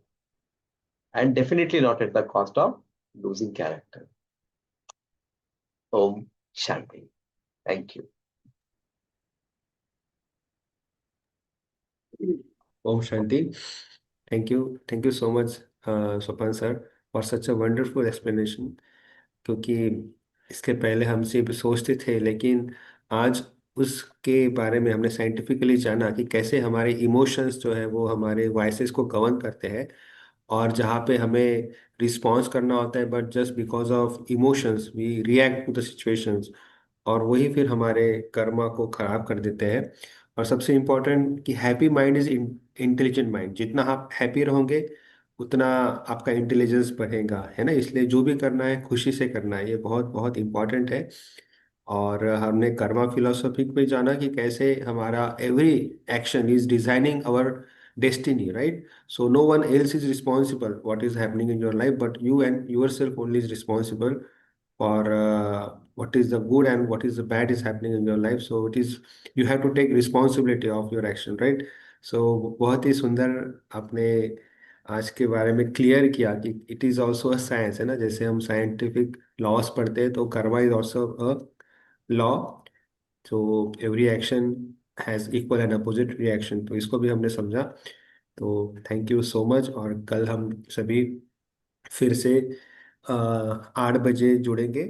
and definitely not at the cost of losing character. ओम शांति। Thank you.
ओम शांति। Thank you so much Swapan sir, for such a wonderful explanation. क्योंकि इसके पहले हम सिर्फ सोचते थे, लेकिन आज उसके बारे में हमने साइंटिफिकली जाना कि कैसे हमारे इमोशंस जो है वो हमारे वॉइसेस को गवर्न करते हैं। और जहाँ पे हमें रिस्पॉन्स करना होता है, but just because of emotions we react to the situations, और वही फिर हमारे कर्मा को खराब कर देते हैं। और सबसे इम्पोर्टेंट कि happy mind is intelligent mind. जितना आप हैप्पी रहोगे उतना आपका इंटेलिजेंस बढ़ेगा, है ना। इसलिए जो भी करना है खुशी से करना है, ये बहुत बहुत इम्पोर्टेंट है। और हमने कर्मा फिलोसफी पे जाना कि कैसे हमारा every action is designing our destiny, right. So no one else is responsible what is happening in your life, but you and your self only is responsible for what is the good and what is the bad is happening in your life. So it is, you have to take responsibility of your action, right? So बहुत ही सुंदर आपने आज के बारे में clear किया कि it is also a science, है ना। जैसे हम साइंटिफिक लॉस पढ़ते हैं तो karma is also a law. तो every action has equal and opposite reaction, तो इसको भी हमने समझा। तो थैंक यू सो मच। और कल हम सभी फिर से 8 बजे जुड़ेंगे।